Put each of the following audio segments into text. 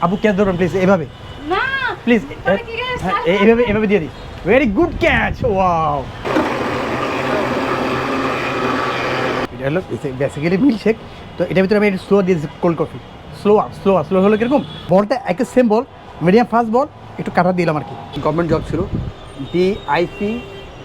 আপু ক্যাচ ধরুন প্লিজ, এভাবে না প্লিজ, এভাবে দিয়ে দিই। Very good catch, wow. এটা হলো বেসিক্যালি মিল্কশেক। তো এটার ভিতরে আমি একটু স্লো দিয়েছি কোল্ড কফি। স্লো হলো কীরকম, বলটা একই সেম বল, মিডিয়াম ফাস্ট বল, একটু কাটা দিলাম আর কি। গভর্নমেন্ট জব ছিল, DIP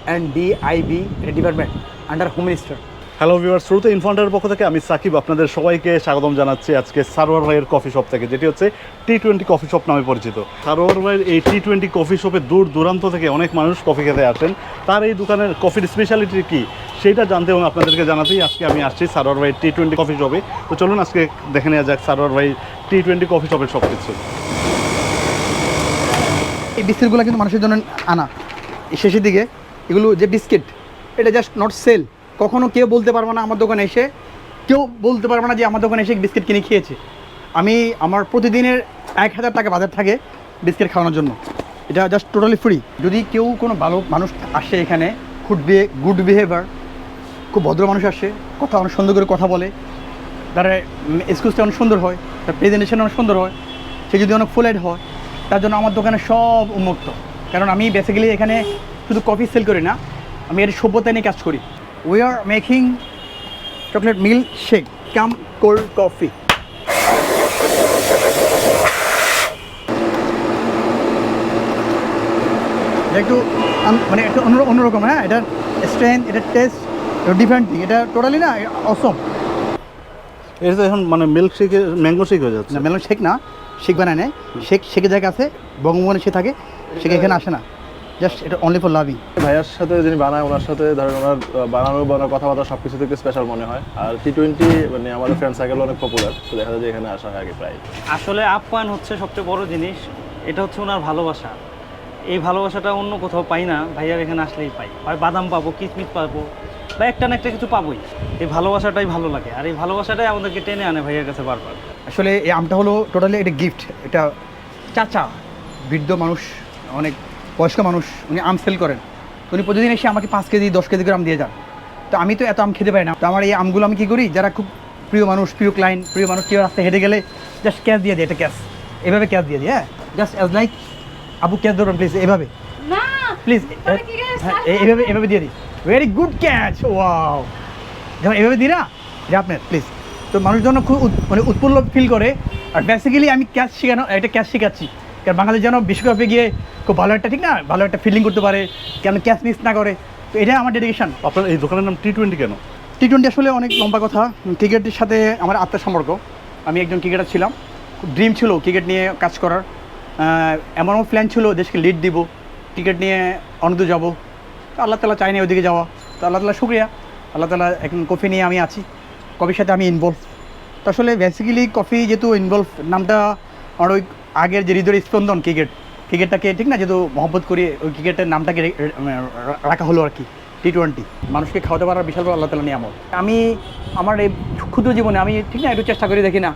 and DIB department under home minister. Hello viewers, শুরুতে ইনফান্টারের পক্ষ থেকে আমি সাকিব আপনাদের সবাইকে স্বাগতম জানাচ্ছি আজকে সারোয়ার ভাইয়ের কফি শপ থেকে, যেটি হচ্ছে Tea20 কফি শপ নামে পরিচিত। সারোয়ার ভাইয়ের এই Tea20 কফি শপে দূর দূরান্ত থেকে অনেক মানুষ কফি খেতে আসেন। তার এই দোকানের কফির স্পেশালিটি কী সেটা জানতে এবং আপনাদেরকে জানাতেই আজকে আমি আসছি সারোয়ার ভাইয়ের Tea20 কফি শপে। তো চলুন আজকে দেখে নেওয়া যাক সারোয়ার ভাই Tea20 কফি শপের সব কিছু। এই বিস্কিটগুলো কিন্তু মানুষের জন্য আনা, শেষের দিকে এগুলো যে বিস্কিট, এটা জাস্ট নট সেল। কখনো কেউ বলতে পারবে না আমার দোকানে এসে, কেউ বলতে পারবে না যে আমার দোকানে এসে বিস্কিট কিনে খেয়েছে। আমি আমার প্রতিদিনের 1000 টাকা বাজার থাকে বিস্কিট খাওয়ানোর জন্য। এটা জাস্ট টোটালি ফ্রি। যদি কেউ কোনো ভালো মানুষ আসে এখানে, গুড বিহেভিয়ার, খুব ভদ্র মানুষ আসে, কথা অনেক সুন্দর করে কথা বলে, তার এক্সকিউজটা অনেক সুন্দর হয়, তার প্রেজেন্টেশন অনেক সুন্দর হয়, সে যদি অনেক ফুলেড হয়, তার জন্য আমার দোকানে সব উন্মুক্ত। কারণ আমি বেসিক্যালি এখানে শুধু কফি সেল করি না, আমি এর সভ্যতা নিয়ে কাজ করি। We are making chocolate milkshake, come cold coffee. একটু মানে একটু অন্যরকম, হ্যাঁ, এটার স্ট্রেংথ, এটার টেস্ট ডিফারেন্ট থিং, এটা টোটালি না অসম। এটা তো এখন মানে মিল্ক শেকে ম্যাঙ্গো শেক হয়ে যাচ্ছে। না, ম্যাঙ্গো শেক না, শেক বানায় নেয়, শেকের জায়গা আছে, বঙ্গভবনে সে থাকে, শেখ এখানে আসে না, জাস্ট এটা অনলি ফর লাভিং। ভাইয়ার সাথে যিনি বানায় ওনার সাথে ধরেন ওনার বানানোর কথাবার্তা সব কিছু থেকে স্পেশাল মনে হয়। আর Tea20 মানে আমাদের ফ্রেন্ড সার্কেল অনেক পপুলার, তো দেখা যায় যে এখানে আসা হয় আগে প্রায়। আসলে আপ্যায়ন হচ্ছে সবচেয়ে বড় জিনিস, এটা হচ্ছে ওনার ভালোবাসা। এই ভালোবাসাটা অন্য কোথাও পাই না, ভাইয়ার এখানে আসলেই পাই। হয় বাদাম পাবো, কিশমিশ পাবো, বা একটা না একটা কিছু পাবোই। এই ভালোবাসাটাই ভালো লাগে, আর এই ভালোবাসাটাই আমাদেরকে টেনে আনে ভাইয়ার কাছে বারবার। আসলে এই আমটা হলো টোটালি এটা গিফট। এটা চাচা, বৃদ্ধ মানুষ, অনেক বয়স্ক মানুষ, উনি আম সেল করেন। তো উনি প্রতিদিন এসে আমাকে 5 কেজি 10 কেজি করে আম দিয়ে যান। তো আমি তো এত আম খেতে পারি না, তো আমার এই আমগুলো আমি কী করি, যারা খুব প্রিয় মানুষ, প্রিয় ক্লায়েন্ট, প্রিয় মানুষ কেউ রাস্তায় হেঁটে গেলে জাস্ট ক্যাশ দিয়ে দিই, এটা ক্যাশ, এভাবে ক্যাশ দিয়ে দিই। হ্যাঁ, জাস্ট অ্যাজ লাইক আপু ক্যাশ ধরুন প্লিজ, এভাবে না প্লিজ, এভাবে দিয়ে দিই। Very good catch, wow. যখন এভাবে দিই না যে আপনার প্লিজ, তো মানুষজন খুব মানে উৎফুল্ল ফিল করে। আর বেসিক্যালি আমি ক্যাচ শেখানো, এটা ক্যাচ শেখাচ্ছি, কারণ বাঙালি যেন বিশ্বকাপে গিয়ে খুব ভালো একটা, ঠিক না, ভালো একটা ফিল্ডিং করতে পারে, কেন ক্যাচ মিস না করে। তো এটা আমার ডেডিকেশন। আপনার এই দোকানের নাম Tea20 কেন? Tea20 আসলে অনেক লম্বা কথা। ক্রিকেটের সাথে আমার আত্মার সম্পর্ক। আমি একজন ক্রিকেটার ছিলাম, খুব ড্রিম ছিল ক্রিকেট নিয়ে কাজ করার, এমনও প্ল্যান ছিল দেশকে লিড দিব, ক্রিকেট নিয়ে অনেক দূর যাবো। তো আল্লাহ তাআলা চায়নি ওইদিকে যাওয়া, তো আল্লাহ তাআলা শুকরিয়া, আল্লাহ তাআলা এখন কফি নিয়ে আমি আছি, কফির সাথে আমি ইনভলভ। তো আসলে বেসিক্যালি কফি যেহেতু ইনভলভ, নামটা আমার ওই আগের যে হৃদয়ের স্পন্দন ক্রিকেটটাকে, ঠিক না, যেহেতু মহব্বত করি, ওই ক্রিকেটের নামটাকে রাখা হলো আর কি Tea20। মানুষকে খাওয়াতে পারার বিশাল বড় আল্লাহ তাআলা নিয়ামত। আমি আমার এই ক্ষুদ্র জীবনে আমি, ঠিক না, একটু চেষ্টা করি দেখি না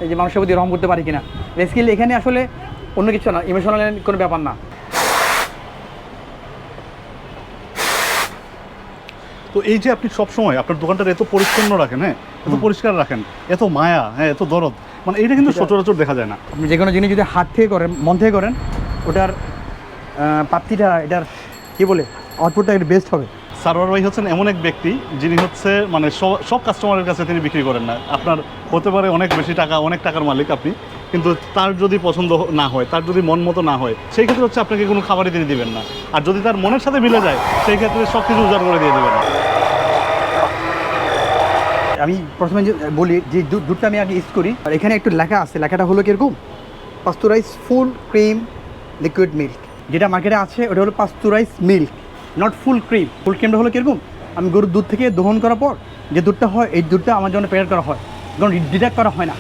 এই যে মানুষের প্রতি রহম করতে পারি কিনা। বেসিক্যালি এখানে আসলে অন্য কিছু না, ইমোশনাল কোনো ব্যাপার না। তো এই যে আপনি সবসময় আপনার দোকানটা এত পরিচ্ছন্ন রাখেন, হ্যাঁ, এত পরিষ্কার রাখেন, এত মায়া, হ্যাঁ, এত দরদ, মানে এটা কিন্তু সচরাচর দেখা যায় না। আপনি যে কোনো জিনিস যদি হাত থেকে করেন, মন থেকে করেন, ওটার প্রাপ্তিটা, এটার কী বলে, আউটপুটটা একটু বেস্ট হবে। সারোয়ার ভাই হচ্ছেন এমন এক ব্যক্তি যিনি হচ্ছে মানে সব কাস্টমারের কাছে তিনি বিক্রি করেন না। আপনার হতে পারে অনেক বেশি টাকা, অনেক টাকার মালিক আপনি, কিন্তু তার যদি পছন্দ না হয়, তার যদি মন মতো না হয়, সেই ক্ষেত্রে হচ্ছে আপনাকে কোনো খাবারই তিনি দিবেন না। আর যদি তার মনের সাথে মিলে যায়, সেই ক্ষেত্রে সব কিছু উজাড় করে দিয়ে দেবেন। আমি প্রথমে যে বলি যে দুধটা আমি আগে ইউজ করি, আর এখানে একটু লেখা আছে, লেখাটা হলো কীরকম, pasteurise full cream liquid milk. যেটা মার্কেটে আছে ওটা হলো pasteurise milk, not full cream. Full ক্রিমটা হলো কীরকম, আমি গরুর দুধ থেকে দহন করার পর যে দুধটা হয়, এই দুধটা আমার জন্য প্যাকেট করা হয়, কারণ ডিডাক্ট করা হয় না।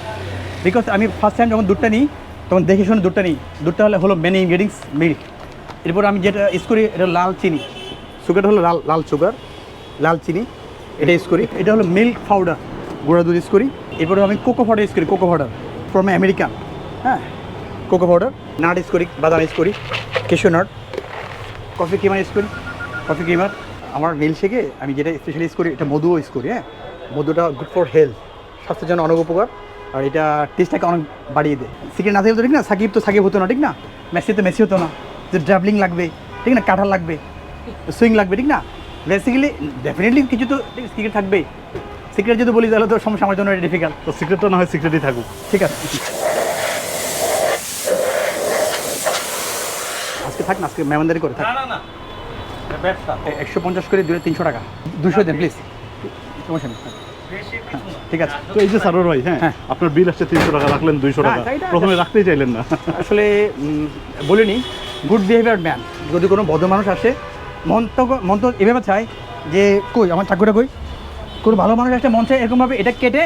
বিকজ আমি ফার্স্ট টাইম যখন দুধটা নিই তখন দেখে শুনে দুধটা নিই। দুধটা হলো মেনি ইনগ্রেডিয়েন্টস মিল্ক। এরপর আমি যেটা ইউজ করি এটা লাল চিনি, সুগারটা হলো লাল সুগার, লাল চিনি, এটা ইউজ করি। এটা হলো মিল্ক পাউডার, গুঁড়া দুধ ইউজ করি। এরপরে আমি কোকো পাউডার ইউজ করি, কোকো পাউডার ফ্রম আমেরিকান, হ্যাঁ, কোকো পাউডার। নাট ইউজ করি, বাদাম ইউজ করি, Keshu nut. Coffee Kremer use করি, কফি ক্রিমার। আমার মিল্কশেকে আমি যেটা স্পেশালি ইউজ করি, এটা মধুও ইউজ করি। হ্যাঁ, মধুটা গুড ফর হেলথ, স্বাস্থ্যের জন্য অনেক উপকার। আর এটা টেস্টটাকে অনেক বাড়িয়ে দেয়। সিক্রেট না থাকলে তো ঠিক না, সাকিব তো সাকিব হতো না, ঠিক না, মেসি তো মেসি হতো না, যে ড্রাভলিং লাগবে, ঠিক না, কাটার লাগবে, সুইং লাগবে, ঠিক না। বেসিক্যালি ডেফিনেটলি কিছু তো সিক্রেট থাকবেই। সিক্রেট যদি বলি তাহলে তো সমস্যা আমার জন্য ডিফিকাল্ট। তো সিক্রেটটা না হয় সিক্রেটই থাকুক। ঠিক আছে, আজকে থাক না, আজকে মেহমানদারি করে থাক। না না না, ব্যবসা 150 করে দিলে 300 টাকা, 200 দেন প্লিজ, সমস্যা নেই। বেশি কিছু না। ঠিক আছে। তো এই যে সারোয়ার ভাই, হ্যাঁ, হ্যাঁ। আপনার বিল আসছে 300 টাকা, রাখলেন 200 টাকা, হ্যাঁ, এটা- প্রথমে রাখতেই চাইলেন না। আসলে বলিনি, গুড বিহেভিয়ার ম্যান। যদি কোনো ভদ্র মানুষ আসে, মন তো এভাবে চায় যে কই আমার চাকুটা কই, কোনো ভালো মানুষ আসলে মন চায় এরকমভাবে এটা কেটে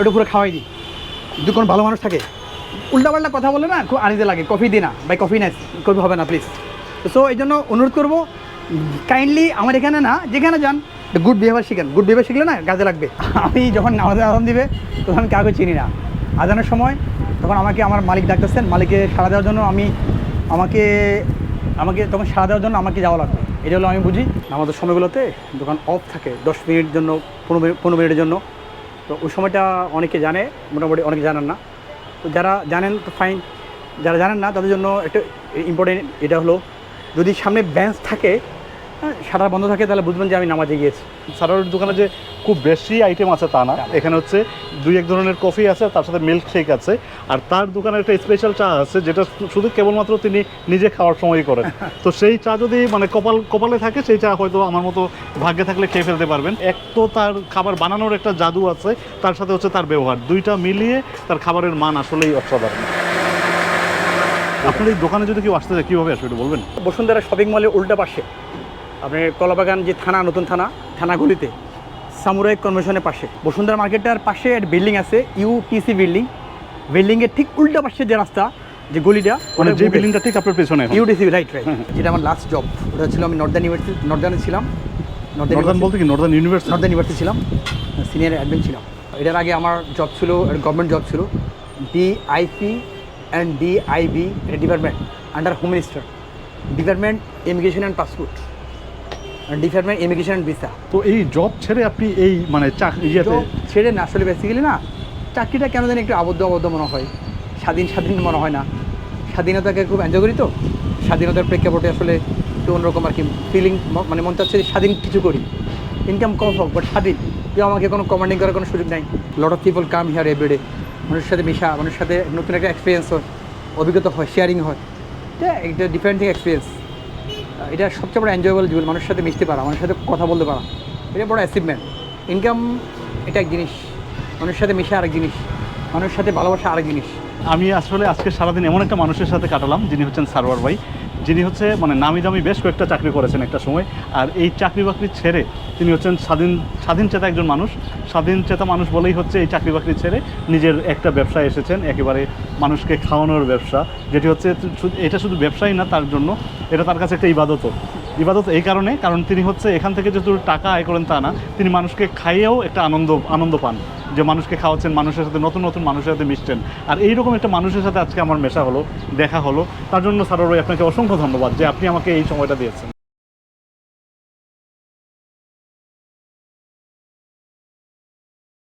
ওটা পুরো খাওয়াই দিই। যদি কোনো ভালো মানুষ থাকে উল্টাপাল্টা কথা বলে না, খুব আনিতে লাগে, কফি দিই না ভাই, কফি নাই, কফি হবে না প্লিজ। সো এই জন্য অনুরোধ করবো, কাইন্ডলি আমার এখানে না, যেখানে যান গুড বিহেভিয়ার শিখেন। গুড বিহেভিয়ার শিখলে না কাজে লাগবে। আমি যখন নামাজে আজান দিবে তখন আমি কাউকে চিনি না, আজানের সময় তখন আমাকে আমার মালিক ডাকতেছেন, মালিককে সাড়া দেওয়ার জন্য আমাকে তখন সাড়া দেওয়ার জন্য আমাকে যাওয়া লাগবে। এটা হলো আমি বুঝি। আমাদের সময়গুলোতে দোকান অফ থাকে 10 মিনিটের জন্য, 15 মিনিটের জন্য। তো ওই সময়টা অনেকে জানে, মোটামুটি অনেকে জানেন না। তো যারা জানেন তো ফাইন, যারা জানেন না তাদের জন্য একটা ইম্পর্টেন্ট এটা হলো, যদি সামনে বেঞ্চ থাকে, হ্যাঁ, শাটার বন্ধ থাকে, তাহলে বুঝবেন যে আমি নামাজে গিয়েছি। সারোয়ারের দোকানে যে খুব বেশি আইটেম আছে তা না, এখানে হচ্ছে 2-1 ধরনের কফি আছে, তার সাথে মিল্ক শেক আছে, আর তার দোকানে একটা স্পেশাল চা আছে যেটা শুধু কেবলমাত্র তিনি নিজে খাওয়ার সময়ই করেন। তো সেই চা যদি মানে কপালে থাকে, সেই চা হয়তো আমার মতো ভাগ্যে থাকলে খেয়ে ফেলতে পারবেন। এক তো তার খাবার বানানোর একটা জাদু আছে, তার সাথে হচ্ছে তার ব্যবহার, দুইটা মিলিয়ে তার খাবারের মান আসলেই অসাধারণ। আপনার এই দোকানে যদি কেউ আসতে চায় কীভাবে আসবে একটু বলবেন? বসুন্ধরা শপিং মলের উল্টা পাশে, আপনার কলাবাগান যে থানা, নতুন থানাগুলিতে সামুরাই কনভেনশনের পাশে, বসুন্ধরা মার্কেটটার পাশে একটা বিল্ডিং আছে, ইউপিসি বিল্ডিংয়ের ঠিক উল্টা পাশে যে রাস্তা, যে গলিটা, মানে যে বিল্ডিংটা ঠিক আপনার পেছনে, ইউডিসি, রাইট। যেটা আমার লাস্ট জব, ওটা ছিল আমি নর্দার্নে ছিলাম। নর্দার্ন বলতে কি নর্দার্ন ইউনিভার্সিটি ছিলাম, সিনিয়র অ্যাডমিন ছিলাম। এটার আগে আমার জব ছিল, গভর্নমেন্ট জব ছিল, DIP and DIB department under home minister, department immigration and passport, department immigration and visa. তো এই জব ছেড়ে আপনি এই মানে ইয়েতে ছেড়ে না, আসলে বেসিক্যালি না, চাকরিটা কেন জানি একটু আবদ্ধ মনে হয়, স্বাধীন মনে হয় না। স্বাধীনতাকে খুব এনজয় করি, তো স্বাধীনতার প্রেক্ষাপটে আসলে একটু অন্যরকম আর কি ফিলিং, মানে মন চাচ্ছে স্বাধীন কিছু করি, ইনকাম কম হোক বাট স্বাধীন। কেউ আমাকে কোনো কমান্ডিং করার কোনো সুযোগ নাই। Lot of people come here every day, মানুষের সাথে মিশা, মানুষের সাথে নতুন একটা এক্সপিরিয়েন্স হয়, অভিজ্ঞতা হয়, শেয়ারিং হয়, এটা ডিফারেন্ট এক্সপিরিয়েন্স। এটা সবচেয়ে বড় এনজয়েবল জীবন, মানুষের সাথে মিশতে পারা, মানুষের সাথে কথা বলতে পারা, এটা বড় অ্যাচিভমেন্ট। ইনকাম এটা এক জিনিস, মানুষের সাথে মিশা আরেক জিনিস, মানুষের সাথে ভালোবাসা আরেক জিনিস। আমি আসলে আজকে সারাদিন এমন একটা মানুষের সাথে কাটালাম যিনি হচ্ছেন সারোয়ার ভাই, যিনি হচ্ছে মানে নামি দামি বেশ কয়েকটা চাকরি করেছেন একটা সময়, আর এই চাকরি বাকরি ছেড়ে তিনি হচ্ছেন স্বাধীন চেতা একজন মানুষ। স্বাধীন চেতা মানুষ বলেই হচ্ছে এই চাকরি বাকরি ছেড়ে নিজের একটা ব্যবসায় এসেছেন, একেবারে মানুষকে খাওয়ানোর ব্যবসা, যেটি হচ্ছে এটা শুধু ব্যবসাই না তার জন্য, এটা তার কাছে একটা ইবাদত এই কারণ তিনি হচ্ছে এখান থেকে যেহেতু টাকা আয় করেন তা না, তিনি মানুষকে খাইয়েও একটা আনন্দ পান, যে মানুষকে খাওয়াচ্ছেন, মানুষের সাথে নতুন মানুষের সাথে মিশছেন। আর এইরকম একটা মানুষের সাথে আজকে আমার মেশা হলো, দেখা হলো, তার জন্য সারোয়ার ভাই আপনাকে অসংখ্য ধন্যবাদ যে আপনি আমাকে এই সময়টা দিয়েছেন।